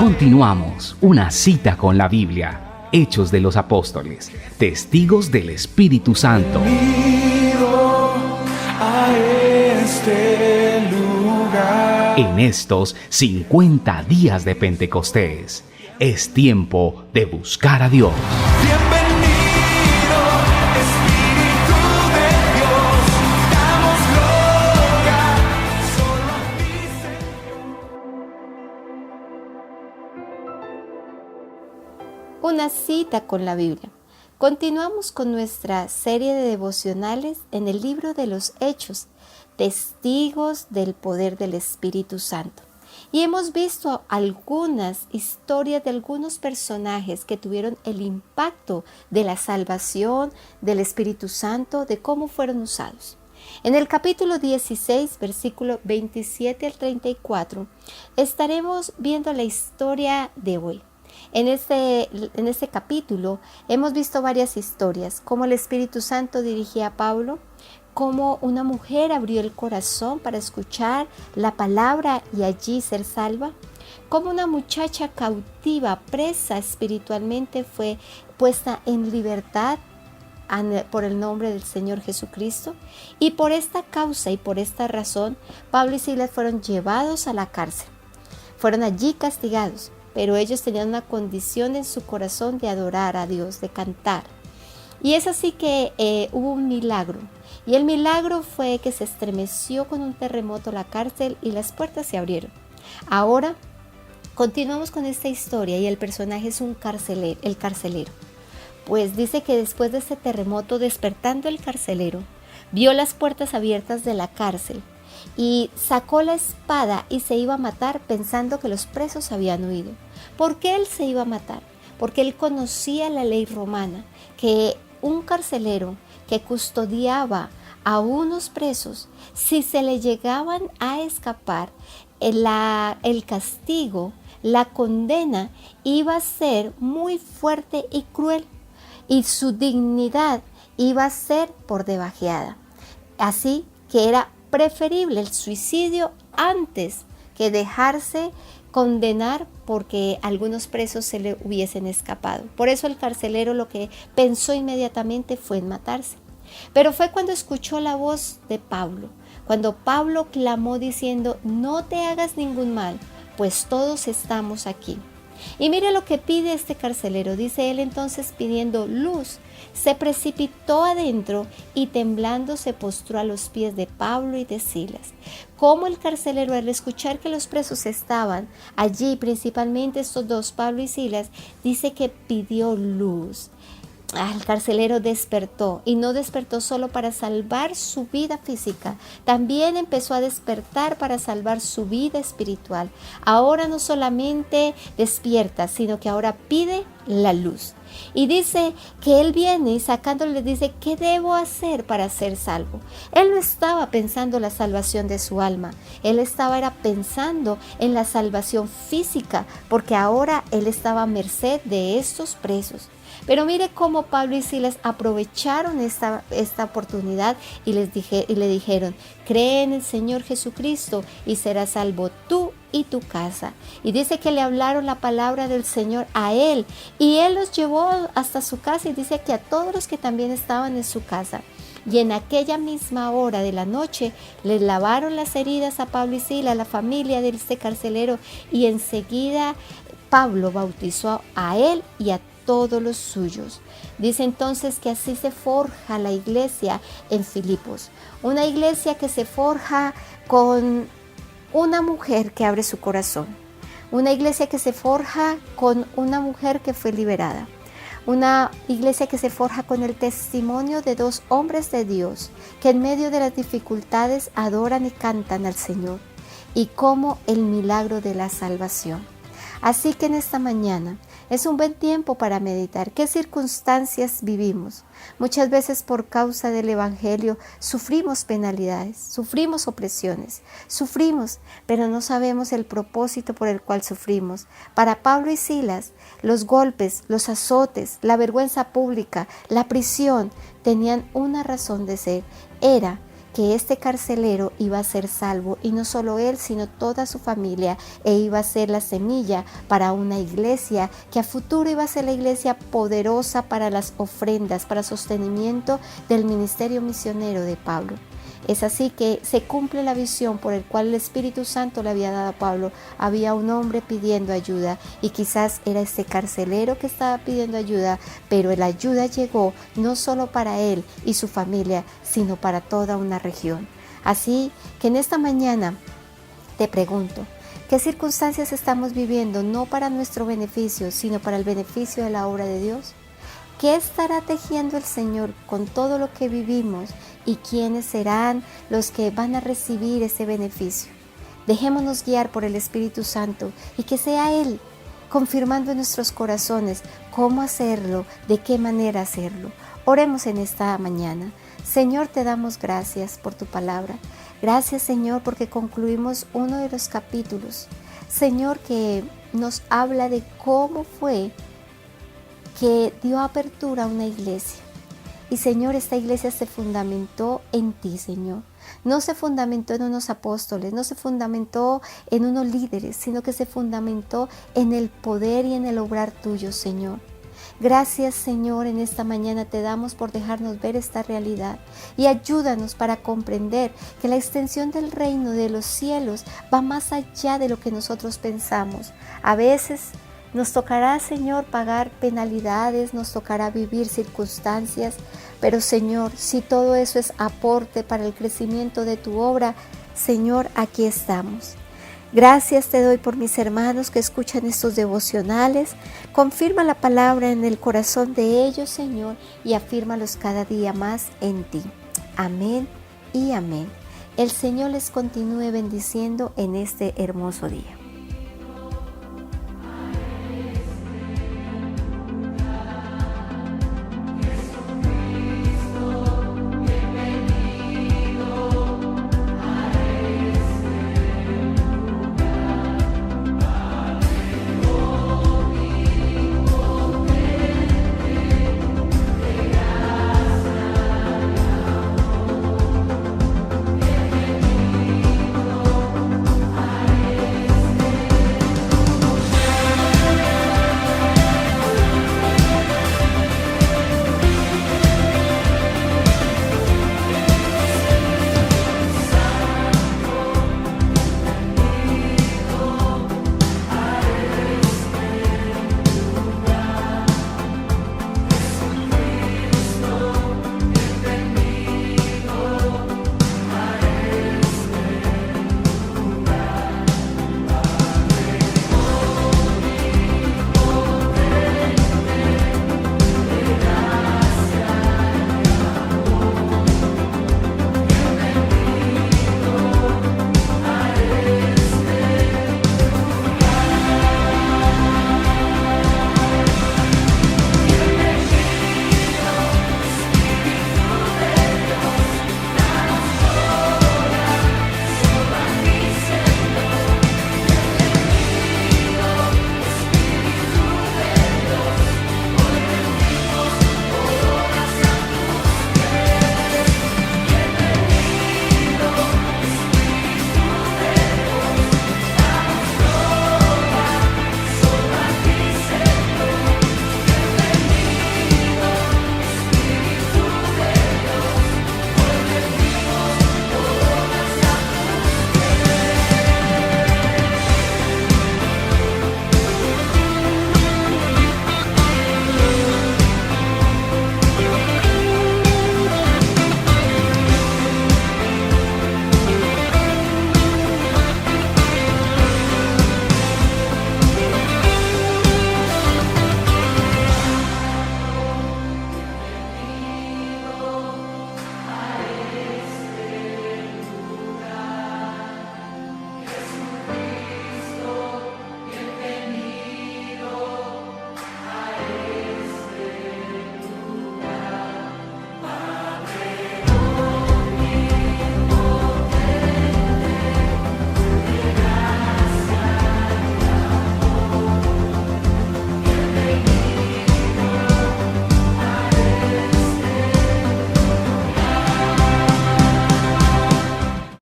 Continuamos, una cita con la Biblia, Hechos de los Apóstoles, testigos del Espíritu Santo. Bienvenido a este lugar. En estos 50 días de Pentecostés, es tiempo de buscar a Dios. Bienvenido, Espíritu de Dios. Damos gloria solo a ti, Señor. Una cita con la Biblia. Continuamos con nuestra serie de devocionales en el libro de los Hechos, testigos del poder del Espíritu Santo. Y hemos visto algunas historias de algunos personajes que tuvieron el impacto de la salvación del Espíritu Santo, de cómo fueron usados. En el capítulo 16, versículo 27 al 34, estaremos viendo la historia de hoy. En este capítulo hemos visto varias historias, cómo el Espíritu Santo dirigía a Pablo, cómo una mujer abrió el corazón para escuchar la palabra y allí ser salva, cómo una muchacha cautiva, presa espiritualmente, fue puesta en libertad por el nombre del Señor Jesucristo. Y por esta causa y por esta razón, Pablo y Silas fueron llevados a la cárcel. Fueron allí castigados, pero ellos tenían una condición en su corazón de adorar a Dios, de cantar. Y es así que hubo un milagro. Y el milagro fue que se estremeció con un terremoto la cárcel y las puertas se abrieron. Ahora continuamos con esta historia y el personaje es el carcelero. Pues dice que después de ese terremoto, despertando el carcelero, vio las puertas abiertas de la cárcel y sacó la espada y se iba a matar pensando que los presos habían huido. ¿Por qué él se iba a matar? Porque él conocía la ley romana, que un carcelero que custodiaba a unos presos, si se le llegaban a escapar, el castigo, la condena iba a ser muy fuerte y cruel y su dignidad iba a ser por debajeada. Así que era preferible el suicidio antes que dejarse condenar porque algunos presos se le hubiesen escapado. Por eso el carcelero lo que pensó inmediatamente fue en matarse. Pero fue cuando escuchó la voz de Pablo, cuando Pablo clamó diciendo: no te hagas ningún mal, pues todos estamos aquí. Y mire lo que pide este carcelero. Dice él entonces, pidiendo luz, se precipitó adentro y temblando se postró a los pies de Pablo y de Silas. Como el carcelero, al escuchar que los presos estaban allí, principalmente estos dos, Pablo y Silas, dice que pidió luz. El carcelero despertó, y no despertó solo para salvar su vida física, también empezó a despertar para salvar su vida espiritual. Ahora no solamente despierta, sino que ahora pide la luz. Y dice que él viene y sacándole dice: ¿qué debo hacer para ser salvo? Él no estaba pensando en la salvación de su alma, él era pensando en la salvación física, porque ahora él estaba a merced de estos presos. Pero mire cómo Pablo y Silas aprovecharon esta oportunidad y le dijeron: cree en el Señor Jesucristo y serás salvo tú y tu casa. Y dice que le hablaron la palabra del Señor a él y él los llevó hasta su casa, y dice que a todos los que también estaban en su casa. Y en aquella misma hora de la noche les lavaron las heridas a Pablo y Silas, a la familia de este carcelero, y enseguida Pablo bautizó a él y a todos los suyos. Dice entonces que así se forja la iglesia en Filipos, una iglesia que se forja con una mujer que abre su corazón, una iglesia que se forja con una mujer que fue liberada, una iglesia que se forja con el testimonio de dos hombres de Dios que en medio de las dificultades adoran y cantan al Señor, y como el milagro de la salvación. Así que en esta mañana es un buen tiempo para meditar qué circunstancias vivimos. Muchas veces por causa del Evangelio sufrimos penalidades, sufrimos opresiones, pero no sabemos el propósito por el cual sufrimos. Para Pablo y Silas, los golpes, los azotes, la vergüenza pública, la prisión tenían una razón de ser. Era que este carcelero iba a ser salvo, y no solo él, sino toda su familia, e iba a ser la semilla para una iglesia que a futuro iba a ser la iglesia poderosa para las ofrendas, para sostenimiento del ministerio misionero de Pablo. Es así que se cumple la visión por el cual el Espíritu Santo le había dado a Pablo. Había un hombre pidiendo ayuda, y quizás era este carcelero que estaba pidiendo ayuda, pero la ayuda llegó no solo para él y su familia, sino para toda una región. Así que en esta mañana te pregunto, ¿qué circunstancias estamos viviendo no para nuestro beneficio, sino para el beneficio de la obra de Dios? ¿Qué estará tejiendo el Señor con todo lo que vivimos, y quiénes serán los que van a recibir ese beneficio? Dejémonos guiar por el Espíritu Santo, y que sea Él confirmando en nuestros corazones cómo hacerlo, de qué manera hacerlo. Oremos en esta mañana. Señor, te damos gracias por tu palabra. Gracias, Señor, porque concluimos uno de los capítulos, Señor, que nos habla de cómo fue que dio apertura a una iglesia. Y Señor, esta iglesia se fundamentó en ti, Señor. No se fundamentó en unos apóstoles, no se fundamentó en unos líderes, sino que se fundamentó en el poder y en el obrar tuyo, Señor. Gracias, Señor, en esta mañana te damos por dejarnos ver esta realidad, y ayúdanos para comprender que la extensión del reino de los cielos va más allá de lo que nosotros pensamos. A veces nos tocará, Señor, pagar penalidades, nos tocará vivir circunstancias, pero Señor, si todo eso es aporte para el crecimiento de tu obra, Señor, aquí estamos. Gracias te doy por mis hermanos que escuchan estos devocionales. Confirma la palabra en el corazón de ellos, Señor, y afírmalos cada día más en ti. Amén y amén. El Señor les continúe bendiciendo en este hermoso día.